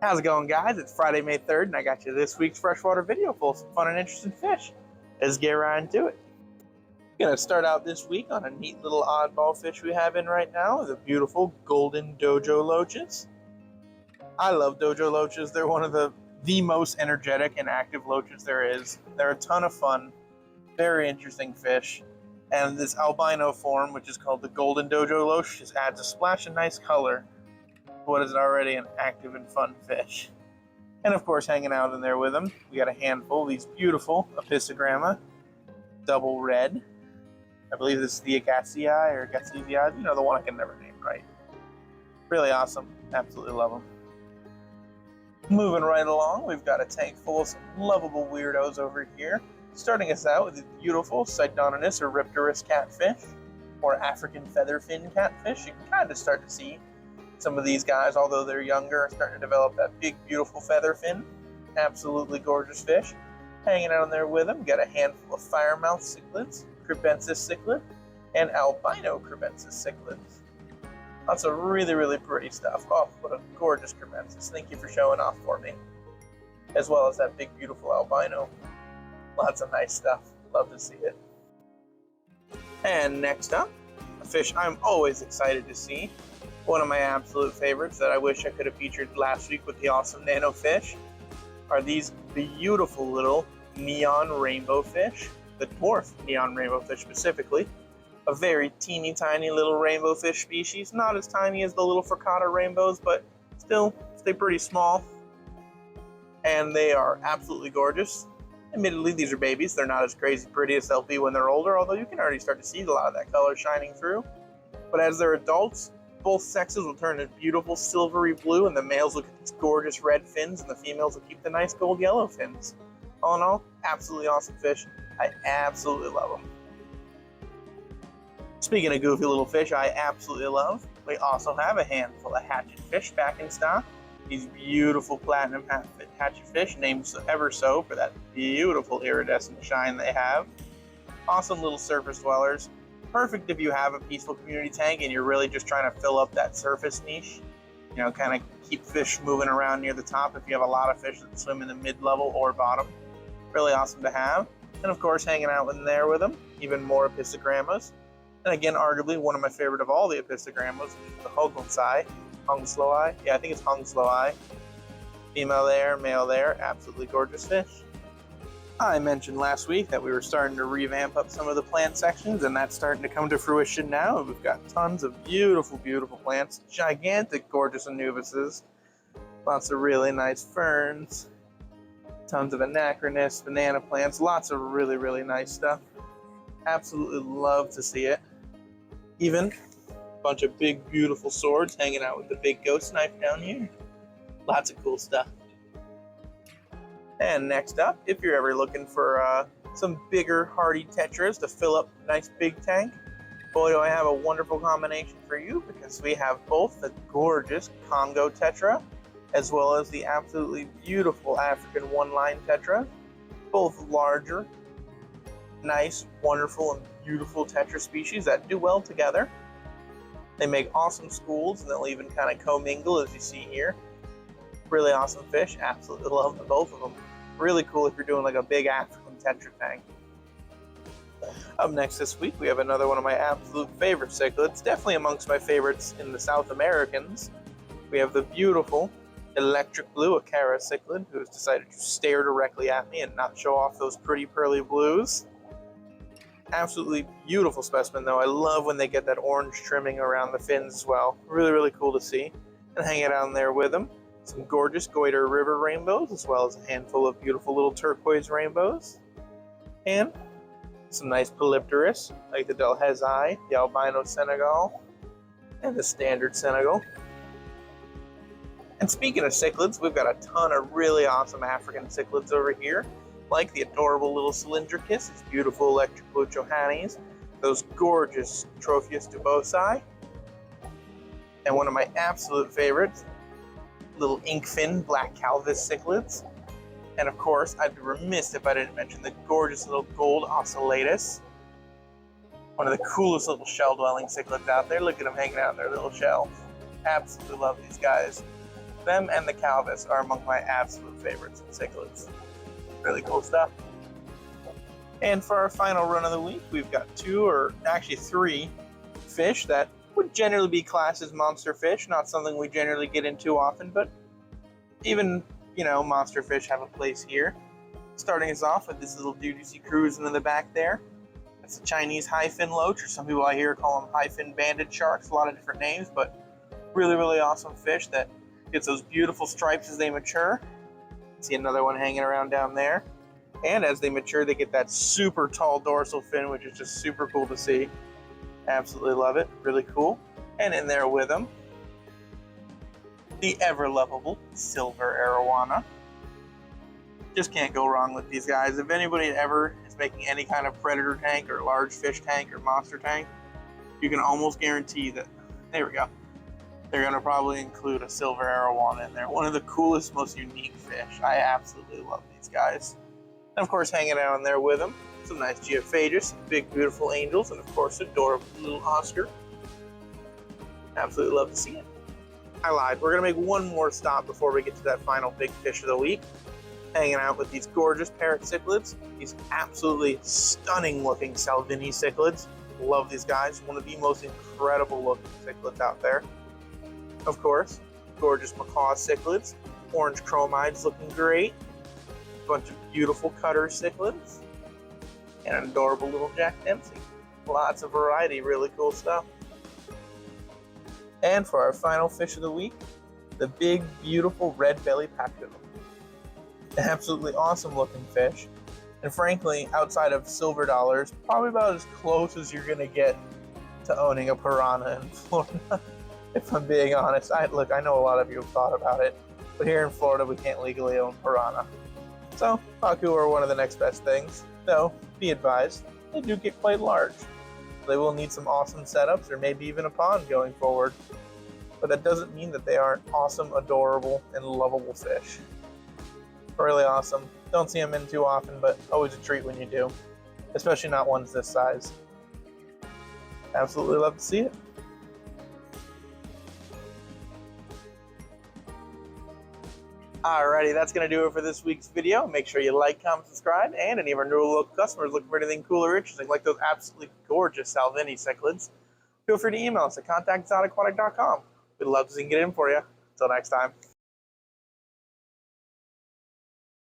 How's it going, guys? It's Friday, May 3rd, and I got you this week's freshwater video full of some fun and interesting fish. Let's get right into it. Gonna start out this week on a neat little oddball fish we have in right now, the beautiful golden dojo loaches. I love dojo loaches. They're one of the most energetic and active loaches there is. They're a ton of fun, very interesting fish. And this albino form, which is called the golden dojo loach, just adds a splash of nice color to what is already an active and fun fish. And of course, hanging out in there with them, we got a handful of these beautiful Apistogramma, double red. I believe this is the Agassiz or Agassiz, you know, the one I can never name right. Really awesome. Absolutely love them. Moving right along, we've got a tank full of some lovable weirdos over here. Starting us out with the beautiful Sidonanus or Riptorus catfish, or African featherfin catfish. You can kind of start to see some of these guys, although they're younger, are starting to develop that big, beautiful feather fin. Absolutely gorgeous fish. Hanging out in there with them, got a handful of firemouth cichlids, Crebensis cichlid, and albino Crebensis cichlids. Lots of really, really pretty stuff. Oh, what a gorgeous Crebensis. Thank you for showing off for me. As well as that big, beautiful albino. Lots of nice stuff. Love to see it. And next up, a fish I'm always excited to see. One of my absolute favorites that I wish I could have featured last week with the awesome nano fish are these beautiful little neon rainbow fish, the dwarf neon rainbow fish specifically. A very teeny tiny little rainbow fish species, not as tiny as the little Freshwater rainbows, but still stay pretty small. And they are absolutely gorgeous. Admittedly, these are babies. They're not as crazy pretty as they'll be when they're older, although you can already start to see a lot of that color shining through. But as they're adults, both sexes will turn a beautiful silvery blue, and the males will get these gorgeous red fins, and the females will keep the nice gold yellow fins. All in all, absolutely awesome fish. I absolutely love them. Speaking of goofy little fish I absolutely love, we also have a handful of Hatchet Fish back in stock. These beautiful platinum Hatchet Fish, named ever so for that beautiful iridescent shine they have. Awesome little surface dwellers. Perfect if you have a peaceful community tank and you're really just trying to fill up that surface niche. You know, kind of keep fish moving around near the top if you have a lot of fish that swim in the mid-level or bottom. Really awesome to have. And of course, hanging out in there with them, even more Apistogrammas. And again, arguably one of my favorite of all the Apistogrammas, the Hongsloi. Yeah, I think it's Hongsloi. Female there, male there, absolutely gorgeous fish. I mentioned last week that we were starting to revamp up some of the plant sections, and that's starting to come to fruition now. We've got tons of beautiful, beautiful plants, gigantic, gorgeous anubises, lots of really nice ferns, tons of anachronis, banana plants, lots of really, really nice stuff. Absolutely love to see it. Even a bunch of big, beautiful swords hanging out with the big ghost knife down here. Lots of cool stuff. And next up, if you're ever looking for some bigger, hardy tetras to fill up a nice big tank, boy, do I have a wonderful combination for you, because we have both the gorgeous Congo Tetra as well as the absolutely beautiful African one-line Tetra. Both larger, nice, wonderful, and beautiful Tetra species that do well together. They make awesome schools, and they'll even kind of commingle, as you see here. Really awesome fish. Absolutely love them, both of them. Really cool if you're doing like a big African Tetra tank. Up next this week, we have another one of my absolute favorite cichlids. Definitely amongst my favorites in the South Americans. We have the beautiful electric blue Cara Cichlid, who has decided to stare directly at me and not show off those pretty pearly blues. Absolutely beautiful specimen, though. I love when they get that orange trimming around the fins as well. Really, really cool to see. And hanging out in there with them, some gorgeous Goiter River rainbows, as well as a handful of beautiful little turquoise rainbows. And some nice Polypterus, like the Delhaize, the albino Senegal, and the standard Senegal. And speaking of cichlids, we've got a ton of really awesome African cichlids over here, like the adorable little Cylindricus, its beautiful electric blue Johannes, those gorgeous Tropheus dubosi, and one of my absolute favorites, little inkfin black Calvis cichlids. And of course, I'd be remiss if I didn't mention the gorgeous little gold ocellatus, one of the coolest little shell-dwelling cichlids out there. Look at them hanging out in their little shells. Absolutely love these guys. Them and the Calvis are among my absolute favorites in cichlids. Really cool stuff. And for our final run of the week, we've got 2 or actually 3 fish that would generally be classed as monster fish. Not something we generally get into often, but even, monster fish have a place here. Starting us off with this little dude you see cruising in the back there. That's a Chinese high-fin loach, or some people I hear call them high-fin banded sharks. A lot of different names, but really, really awesome fish that gets those beautiful stripes as they mature. See another one hanging around down there. And as they mature, they get that super tall dorsal fin, which is just super cool to see. Absolutely love it. Really cool. And in there with them, the ever-lovable silver Arowana. Just can't go wrong with these guys. If anybody ever is making any kind of predator tank or large fish tank or monster tank, you can almost guarantee that, there we go, they're going to probably include a silver Arowana in there. One of the coolest, most unique fish. I absolutely love these guys. And of course, hanging out in there with them, some nice geophagus, some big, beautiful angels, and of course, adorable little Oscar. Absolutely love to see it. I lied. We're going to make one more stop before we get to that final big fish of the week. Hanging out with these gorgeous parrot cichlids, these absolutely stunning looking Salvini cichlids. Love these guys. One of the most incredible looking cichlids out there. Of course, gorgeous macaw cichlids, orange chromides looking great. A bunch of beautiful cutter cichlids, and an adorable little Jack Dempsey. Lots of variety, really cool stuff. And for our final fish of the week, the big, beautiful red belly pachyderm. Absolutely awesome looking fish, and frankly, outside of silver dollars, probably about as close as you're gonna get to owning a piranha in Florida. If I'm being honest, I know a lot of you have thought about it, but here in Florida we can't legally own piranha. So pacu are one of the next best things, though be advised, they do get quite large. They will need some awesome setups or maybe even a pond going forward, but that doesn't mean that they aren't awesome, adorable, and lovable fish. Really awesome. Don't see them in too often, but always a treat when you do, especially not ones this size. Absolutely love to see it. Alrighty, that's going to do it for this week's video. Make sure you like, comment, subscribe, and any of our newer local customers looking for anything cool or interesting, like those absolutely gorgeous Salvini cichlids, feel free to email us at contact@exoticaquatic.com. We'd love to see and get in for you. Until next time.